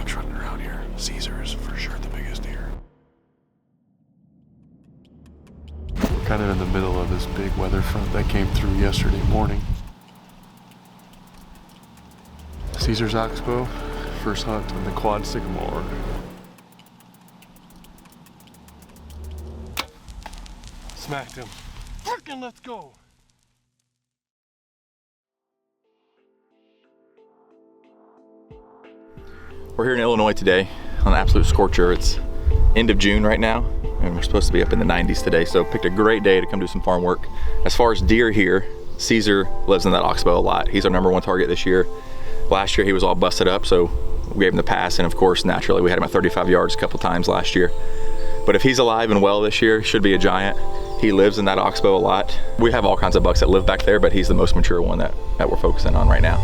bucks running around here. Caesar is for sure the biggest deer. We're kind of in the middle of this big weather front that came through yesterday morning. Caesar's Oxbow, first hunt in the Quad Sycamore. Smacked him. Frickin' let's go! We're here in Illinois today on an absolute scorcher. It's end of June right now, and we're supposed to be up in the 90s today, so picked a great day to come do some farm work. As far as deer here, Caesar lives in that Oxbow a lot. He's our #1 target this year. Last year he was all busted up, so we gave him the pass, and of course, naturally, we had him at 35 yards a couple times last year. But if he's alive and well this year, should be a giant. He lives in that Oxbow a lot. We have all kinds of bucks that live back there, but he's the most mature one that we're focusing on right now.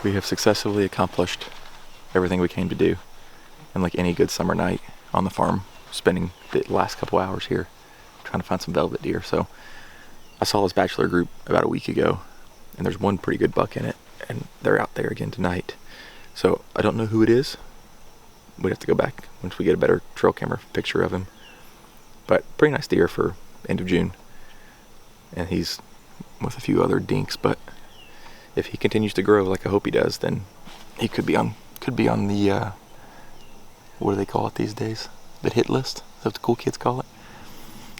We have successfully accomplished everything we came to do. And like any good summer night on the farm, spending the last couple hours here trying to find some velvet deer. So I saw this bachelor group about a week ago, and there's one pretty good buck in it, and they're out there again tonight. So I don't know who it is. We'd have to go back once we get a better trail camera picture of him. But pretty nice deer for end of June. And he's with a few other dinks, but if he continues to grow like I hope he does, then he could be on the what do they call it these days? The hit list? Is that what the cool kids call it?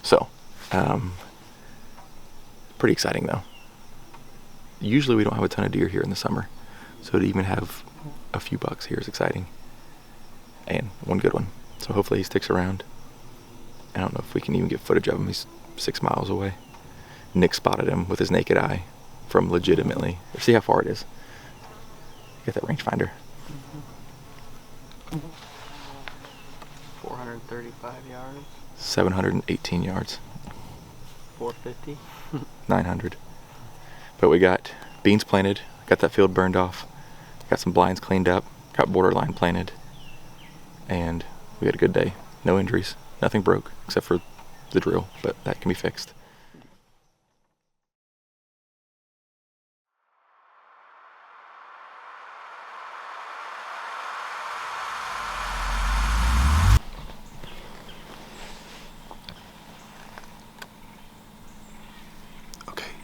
So, pretty exciting though. Usually we don't have a ton of deer here in the summer, so to even have a few bucks here is exciting. And one good one. So hopefully he sticks around. I don't know if we can even get footage of him. He's 6 miles away. Nick spotted him with his naked eye from legitimately. See how far it is. Get that rangefinder. 435 yards. 718 yards. 450. 900. But we got beans planted. Got that field burned off. Got some blinds cleaned up. Got borderline planted. And we had a good day. No injuries. Nothing broke except for the drill, but that can be fixed.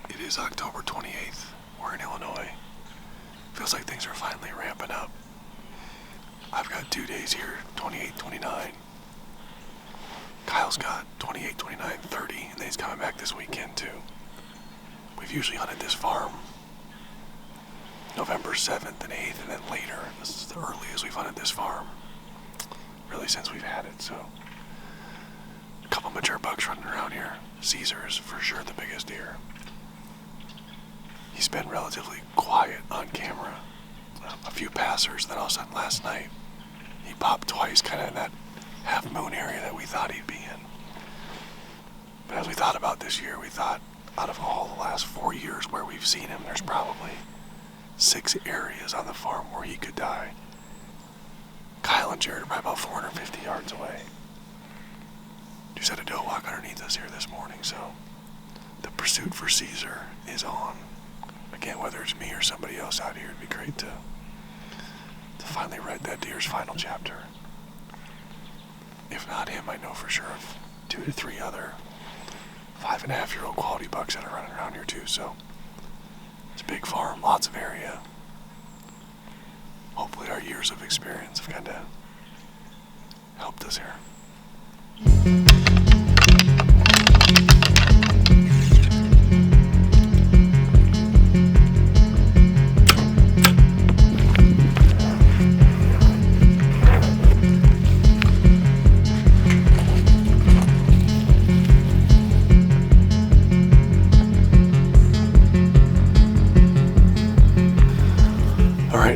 It is October 28th. We're in Illinois. Feels like things are finally ramping up. I've got 2 days here, 28, 29. Kyle's got 28, 29, 30, and then he's coming back this weekend too. We've usually hunted this farm November 7th and 8th, and then later. This is the earliest we've hunted this farm, really, since we've had it, so. A couple mature bucks running around here. Caesar is for sure the biggest deer. He's been relatively quiet on camera. A few passers, then all of a sudden last night, he popped twice, kind of in that half moon area that we thought he'd be in. But as we thought about this year, we thought out of all the last 4 years where we've seen him, there's probably 6 areas on the farm where he could die. Kyle and Jared are probably about 450 yards away. Just had a doe walk underneath us here this morning, so the pursuit for Caesar is on. Again, whether it's me or somebody else out here, it'd be great to finally write that deer's final chapter. If not him, I know for sure of 2 to 3 other 5.5-year-old quality bucks that are running around here too, so it's a big farm, lots of area. hopefully our years of experience have kind of helped us here.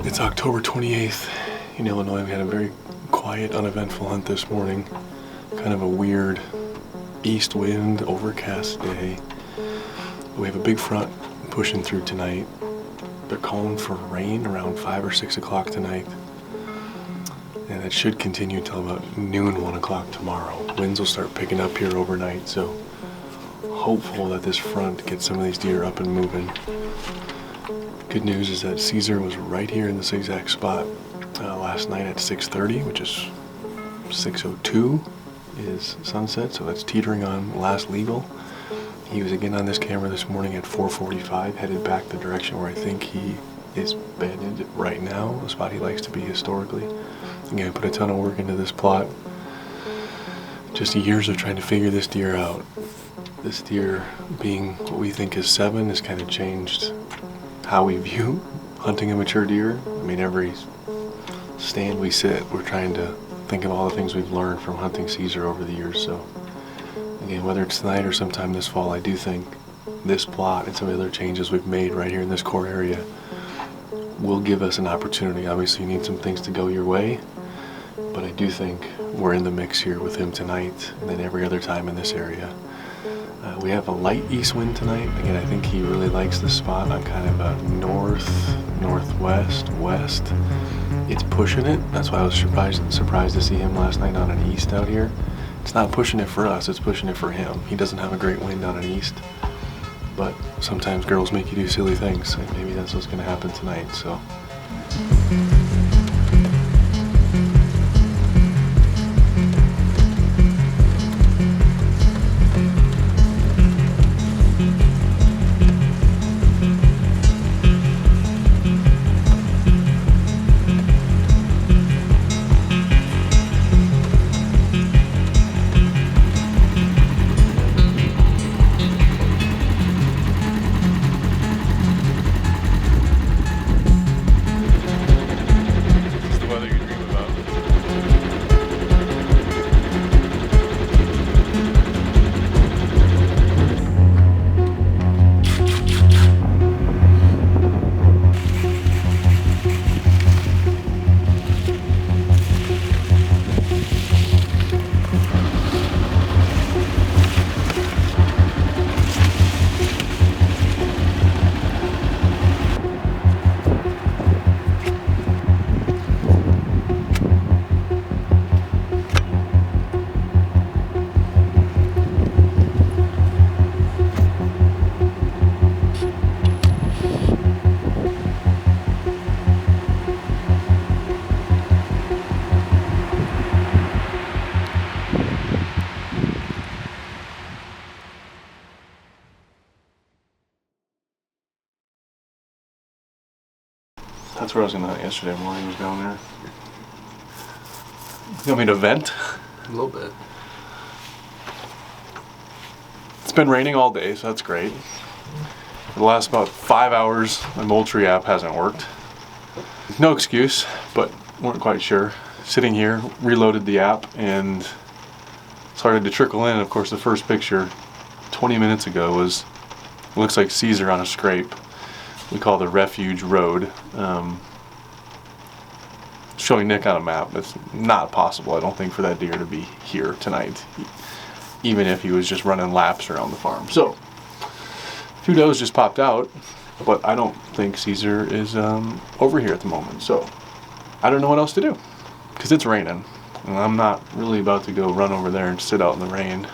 It's October 28th in Illinois. We had a very quiet, uneventful hunt this morning. Kind of a weird east wind, overcast day. We have a big front pushing through tonight. They're calling for rain around 5 or 6 o'clock tonight. And it should continue till about noon, 1 o'clock tomorrow. Winds will start picking up here overnight, so hopeful that this front gets some of these deer up and moving. Good news is that Caesar was right here in this exact spot last night at 6:30, which is 6:02 is sunset, so that's teetering on last legal. He was again on this camera this morning at 4:45, headed back the direction where I think he is bedded right now, the spot he likes to be historically. Again, I put a ton of work into this plot. Just years of trying to figure this deer out. This deer being what we think is 7 has kind of changed how we view hunting a mature deer. I mean, every stand we sit, we're trying to think of all the things we've learned from hunting Caesar over the years. So again, whether it's tonight or sometime this fall, I do think this plot and some of the other changes we've made right here in this core area will give us an opportunity. Obviously you need some things to go your way, but I do think we're in the mix here with him tonight and then every other time in this area. We have a light east wind tonight. Again, I think he really likes the spot on kind of a northwest, west. It's pushing it. That's why I was surprised to see him last night on an east out here. It's not pushing it for us, it's pushing it for him. He doesn't have a great wind on an east, but sometimes girls make you do silly things, and maybe that's what's going to happen tonight. So. That's where I was gonna hunt yesterday morning, was down there. You want me to vent? A little bit. It's been raining all day, so that's great. For the last about 5 hours, my Moultrie app hasn't worked. No excuse, but weren't quite sure. Sitting here, reloaded the app, and started to trickle in. Of course, the first picture 20 minutes ago was, looks like Caesar on a scrape. We call the Refuge Road. Showing Nick on a map, it's not possible, I don't think, for that deer to be here tonight, even if he was just running laps around the farm. So, 2 does just popped out, but I don't think Caesar is over here at the moment. So, I don't know what else to do, because it's raining, and I'm not really about to go run over there and sit out in the rain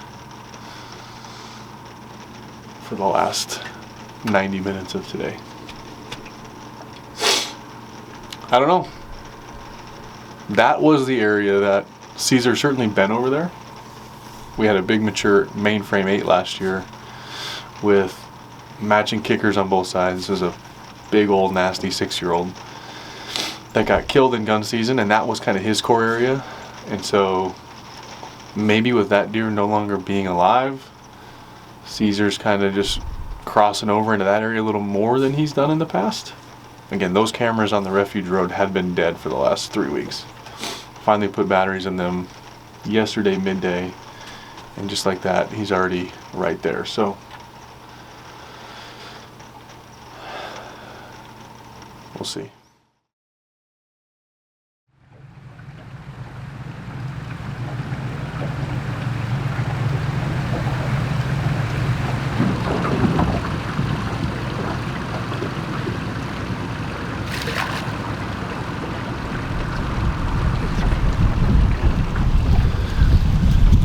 for the last 90 minutes of today. I don't know. That was the area that Caesar certainly been over there. We had a big mature mainframe 8 last year with matching kickers on both sides. This is a big old nasty 6-year-old. that got killed in gun season, and that was kind of his core area. And so maybe with that deer no longer being alive, Caesar's kind of just crossing over into that area a little more than he's done in the past. Again, those cameras on the refuge road had been dead for the last 3 weeks. Finally put batteries in them yesterday midday, and just like that, he's already right there. So we'll see.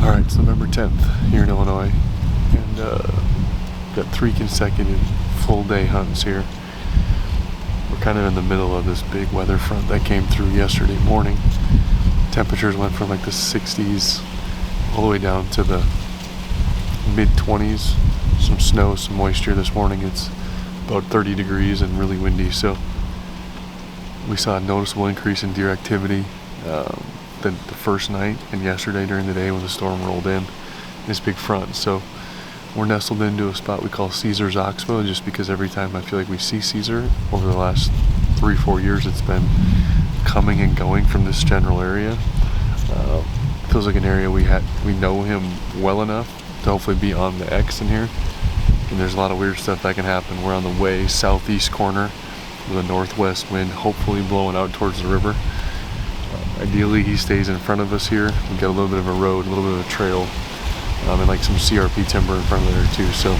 Alright, it's November 10th here in Illinois, and got 3 consecutive full day hunts here. We're kind of in the middle of this big weather front that came through yesterday morning. Temperatures went from like the 60s all the way down to the mid-20s. Some snow, some moisture this morning. It's about 30 degrees and really windy, so we saw a noticeable increase in deer activity the first night and yesterday during the day when the storm rolled in this big front. So we're nestled into a spot we call Caesar's Oxbow, just because every time I feel like we see Caesar over the last 3-4 years, it's been coming and going from this general area. Feels like an area we know him well enough to hopefully be on the X in here. And there's a lot of weird stuff that can happen. We're on the way southeast corner with a northwest wind, hopefully blowing out towards the river. Ideally, he stays in front of us here. We've got a little bit of a road, a little bit of a trail, and like some CRP timber in front of there too. So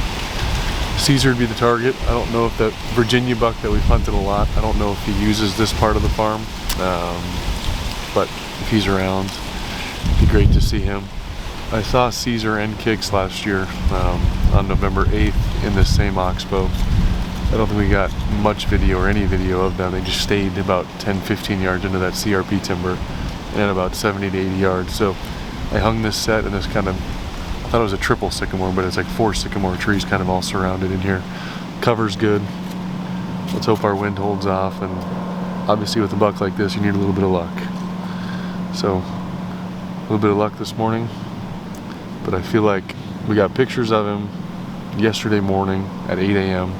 Caesar would be the target. I don't know if that Virginia buck that we've hunted a lot, I don't know if he uses this part of the farm, but if he's around, it'd be great to see him. I saw Caesar and Kicks last year on November 8th in this same oxbow. I don't think we got much video or any video of them. They just stayed about 10-15 yards into that CRP timber and about 70 to 80 yards. So I hung this set in this kind of, I thought it was a triple sycamore, but it's like 4 sycamore trees kind of all surrounded in here. Cover's good. Let's hope our wind holds off, and obviously with a buck like this you need a little bit of luck. So a little bit of luck this morning, but I feel like we got pictures of him yesterday morning at 8 a.m.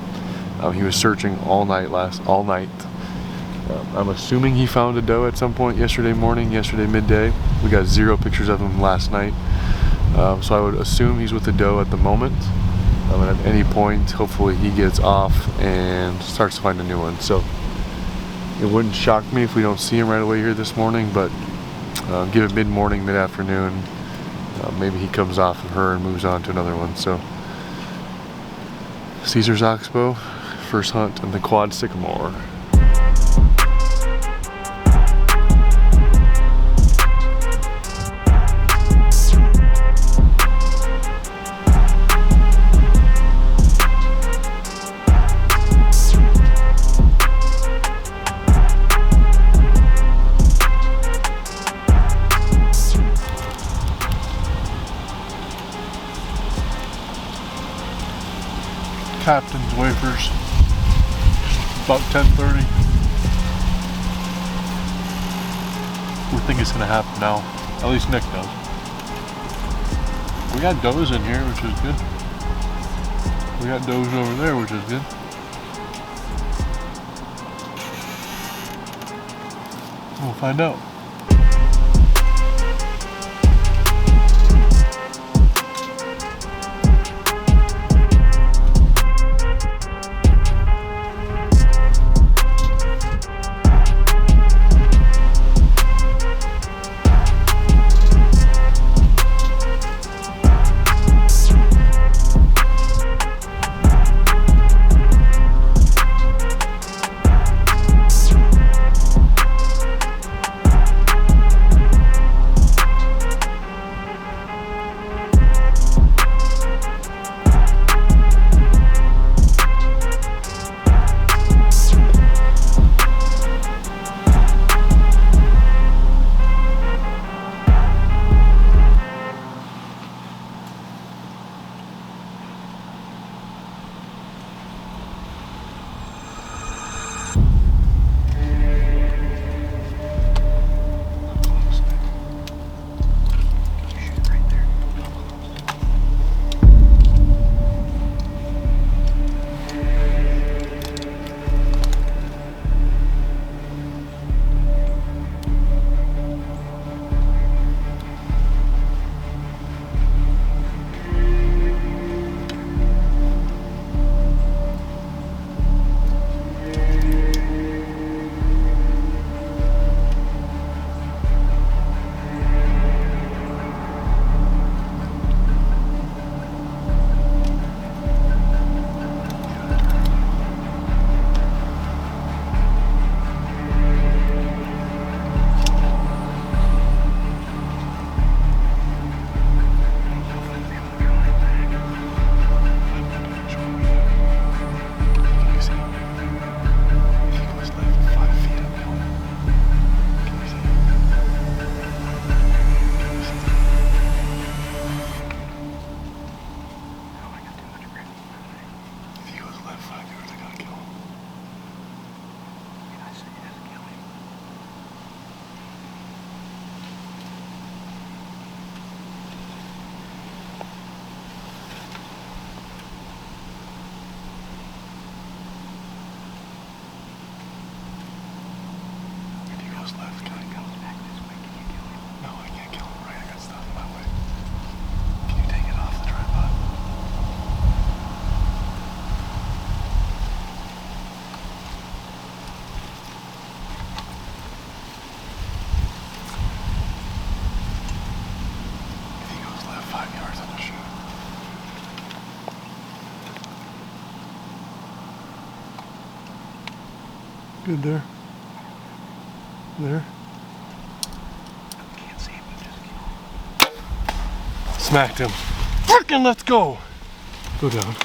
He was searching all night. I'm assuming he found a doe at some point yesterday morning, yesterday midday. We got 0 pictures of him last night. So I would assume he's with the doe at the moment. And at any point, hopefully he gets off and starts to find a new one. So it wouldn't shock me if we don't see him right away here this morning, but give it mid-morning, mid-afternoon, maybe he comes off of her and moves on to another one. So Caesar's Oxbow, first hunt in the quad sycamore. Captain's wafers, about 10:30. We think it's gonna happen now. At least Nick does. We got does in here, which is good. We got does over there, which is good. We'll find out. goes left. Can I go back this way? Can you kill him? No, I can't kill him. Right, I got stuff in my way. Can you take it off the tripod? If he goes left 5 yards, I'm gonna shoot. Good there. There. Can't see him, just keep. Smacked him. Frickin' let's go! Go down.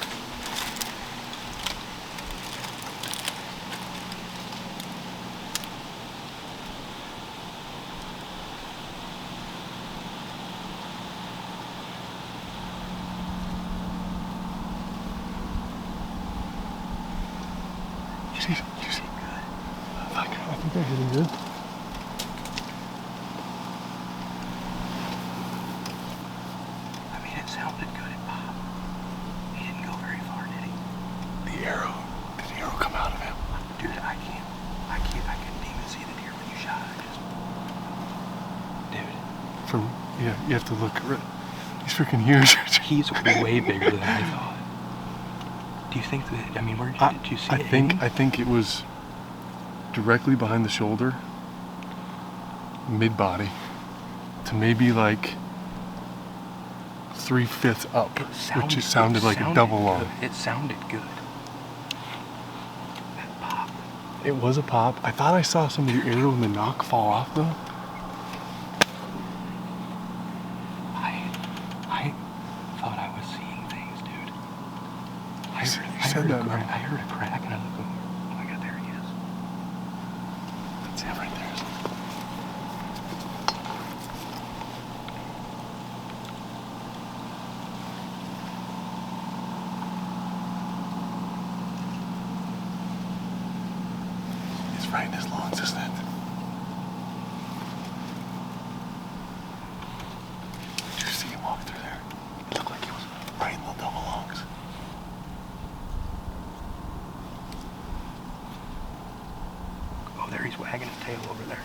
You see good? I think I hit him good. I mean, it sounded good at Bob. He didn't go very far, did he? Did the arrow come out of him? Dude, I couldn't even see the deer when you shot it. Yeah, you have to look. He's freaking huge. He's way bigger than I thought. Do you think that, I mean, where did you see it? I think it was directly behind the shoulder, mid-body, to maybe like 3/5 up, which sounded like a double long. It sounded good. That pop. It was a pop. I thought I saw some of the arrow and the knock fall off though. I thought I was seeing things, dude. I heard a crack and I looked over. Oh my god, there he is. That's him right there. He's right in his lungs, isn't it? Did you see him walk through there? It looked like he was right in the double lungs. Oh, there he's wagging his tail over there.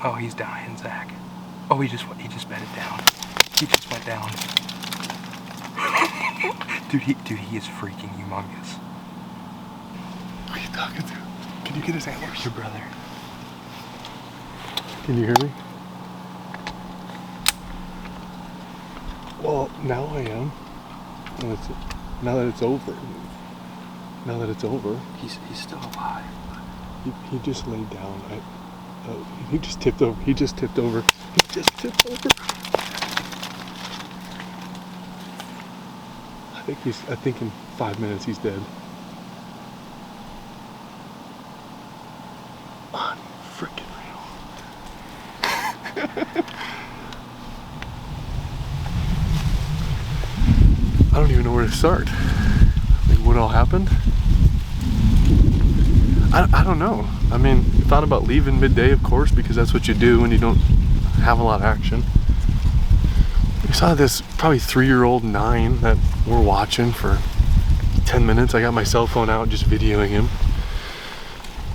Oh, he's dying, Zach. Oh, he just bedded down. He just went down. Dude, he is freaking humongous. Who are you talking to? Can you get his antlers? Your brother. Can you hear me? Well, now I am. Now that it's over. Now that it's over. He's still alive. He just laid down. He just tipped over. He just tipped over. I think in 5 minutes he's dead. Unfreaking real. I don't even know where to start. Like, what all happened? I don't know. I mean, thought about leaving midday, of course, because that's what you do when you don't have a lot of action. We saw this probably 3-year-old 9 that we're watching for 10 minutes. I got my cell phone out just videoing him.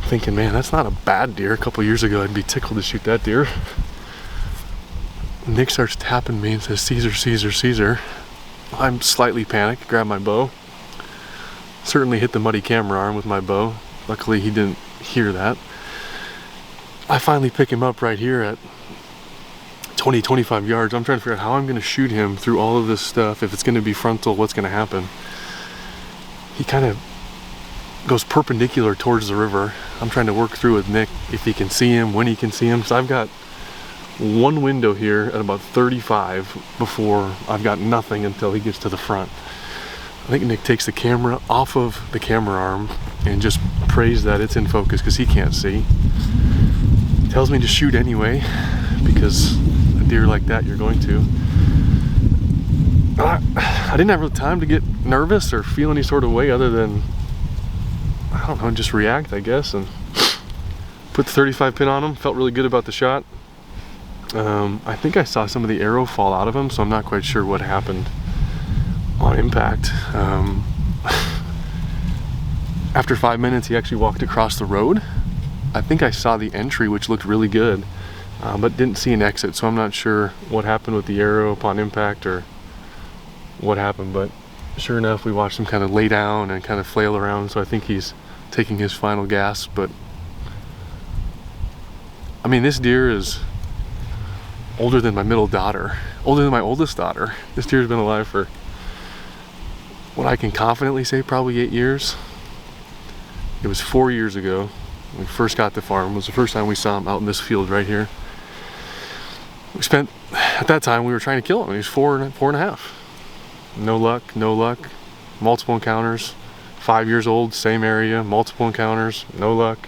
Thinking, man, that's not a bad deer. A couple years ago, I'd be tickled to shoot that deer. Nick starts tapping me and says, Caesar, Caesar, Caesar. I'm slightly panicked, grab my bow. Certainly hit the muddy camera arm with my bow. Luckily, he didn't hear that. I finally pick him up right here at 20, 25 yards. I'm trying to figure out how I'm going to shoot him through all of this stuff. If it's going to be frontal, what's going to happen? He kind of goes perpendicular towards the river. I'm trying to work through with Nick if he can see him, when he can see him. So I've got one window here at about 35 before I've got nothing until he gets to the front. I think Nick takes the camera off of the camera arm and just prays that it's in focus because he can't see. Tells me to shoot anyway because a deer like that you're going to. I didn't have really time to get nervous or feel any sort of way other than, I don't know, just react, I guess, and put the 35 pin on him. Felt really good about the shot. I think I saw some of the arrow fall out of him, so I'm not quite sure what happened on impact. After 5 minutes, he actually walked across the road. I think I saw the entry, which looked really good, but didn't see an exit, so I'm not sure what happened with the arrow upon impact or what happened, but sure enough, we watched him kind of lay down and kind of flail around, so I think he's taking his final gasp. But I mean, this deer is older than my middle daughter, older than my oldest daughter. This deer's been alive for what I can confidently say probably 8 years. It was 4 years ago when we first got the farm. It was the first time we saw him out in this field right here. We spent, at that time, we were trying to kill him. He was four and a half. No luck, no luck. Multiple encounters. 5 years old, same area, multiple encounters, no luck.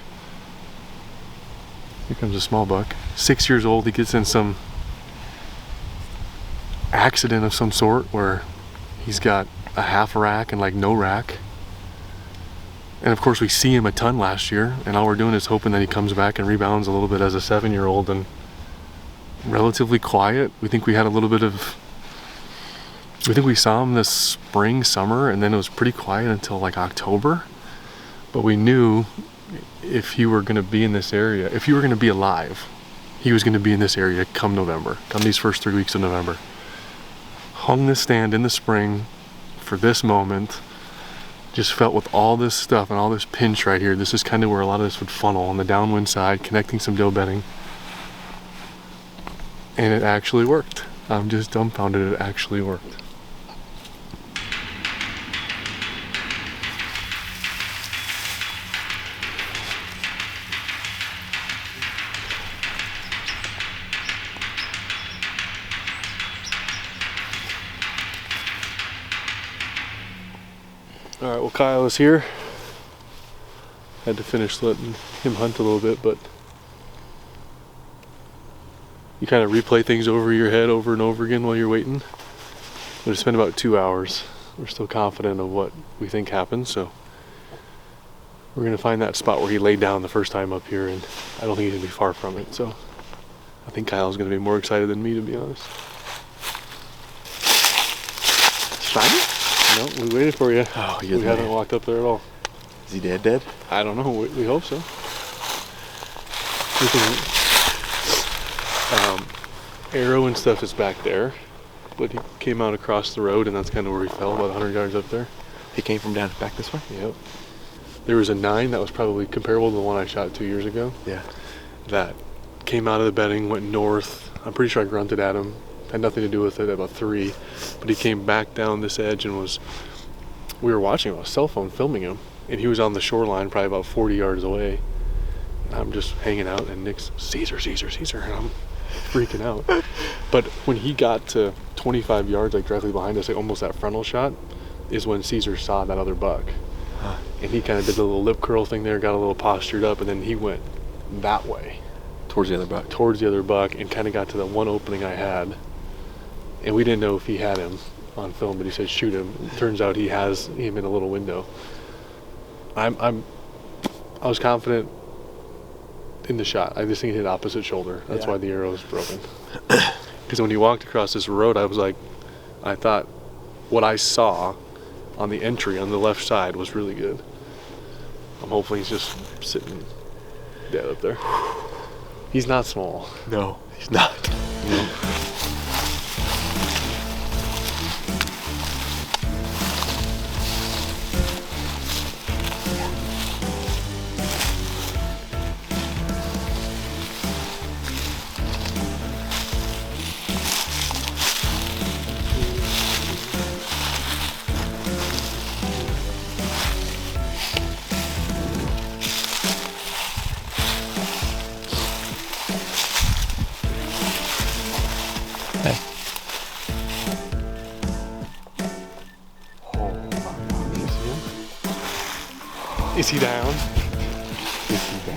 Here comes a small buck. 6 years old, he gets in some accident of some sort where he's got a half rack and like no rack. And of course we see him a ton last year, and all we're doing is hoping that he comes back and rebounds a little bit as a 7-year-old, and relatively quiet. We think we had a little bit of, we think we saw him this spring, summer, and then it was pretty quiet until like October. But we knew if he were gonna be in this area, if he were gonna be alive, he was gonna be in this area come November, come these first 3 weeks of November. Hung this stand in the spring for this moment. Just felt with all this stuff and all this pinch right here, this is kind of where a lot of this would funnel on the downwind side, connecting some doe bedding. And it actually worked. I'm just dumbfounded it actually worked. All right, well, Kyle is here. Had to finish letting him hunt a little bit, but you kind of replay things over your head over and over again while you're waiting. But it's been about 2 hours. We're still confident of what we think happened, so we're gonna find that spot where he laid down the first time up here, and I don't think he's gonna be far from it. So I think Kyle's gonna be more excited than me, to be honest. Find it? No, we waited for you. Oh, we haven't walked up there at all. Is he dead? I don't know. We hope so. Arrow and stuff is back there, but he came out across the road, and that's kind of where he fell, about 100 yards up there. He came from down back this way? Yep. There was a 9 that was probably comparable to the one I shot 2 years ago. Yeah. That came out of the bedding, went north. I'm pretty sure I grunted at him. Had nothing to do with it, about 3. But he came back down this edge and we were watching him on a cell phone filming him, and he was on the shoreline probably about 40 yards away. And I'm just hanging out, and Nick's, Caesar, and I'm freaking out. But when he got to 25 yards, like directly behind us, like almost that frontal shot, is when Caesar saw that other buck. Huh. And he kind of did the little lip curl thing there, got a little postured up, and then he went that way. Towards the other buck, and kind of got to the one opening I had. And we didn't know if he had him on film, but he said shoot him. It turns out he has him in a little window. I was confident in the shot. I just think it hit opposite shoulder. That's why the arrow is broken. Because when he walked across this road, I thought what I saw on the entry on the left side was really good. I'm hoping he's just sitting dead up there. He's not small. No, he's not. No. Is he down? Is he down?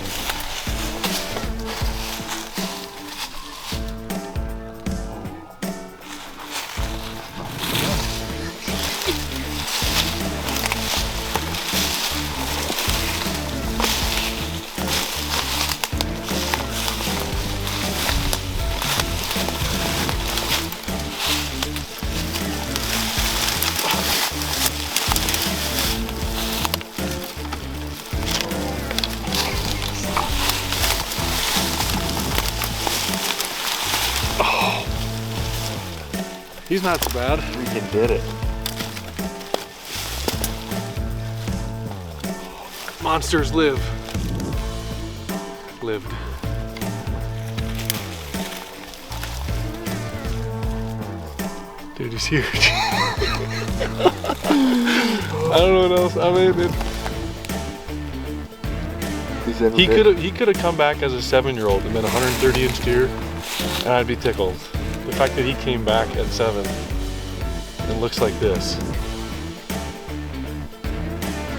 He's not so bad. Freaking did it. Monsters live. Lived. Dude, he's huge. I don't know what else. I mean, he could have come back as a 7-year-old and been a 130-inch deer, and I'd be tickled. The fact that he came back at 7 and looks like this.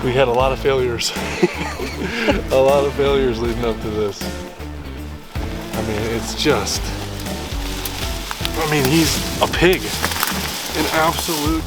We had a lot of failures. A lot of failures leading up to this. I mean, it's just, I mean, he's a pig. An absolute